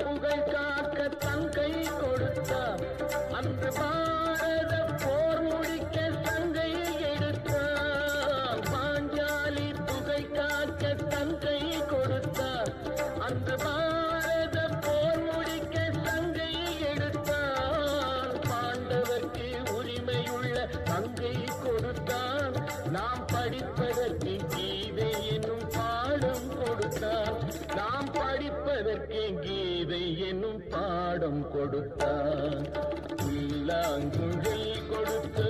புகழ் காக்க தங்கை கொடுத்தார். அன்று பாரத போர் முடிக்க சங்கை எடுத்தார். பாஞ்சாலி புகழ் காக்க தங்கை கொடுத்தார். அன்று பாரத போர் முடிக்க சங்கை எடுத்தார். பாண்டவர்க்கு உரிமையுள்ள தங்கை கொடுத்தார். நாம் படிப்பதற்கு கீதை என்னும் பாடம் கொடுத்தார். நாம் படிப்பதற்கு கீதை என்னும் பாடம் கொடுத்தார். புல்லாங்குழல் கொடுத்த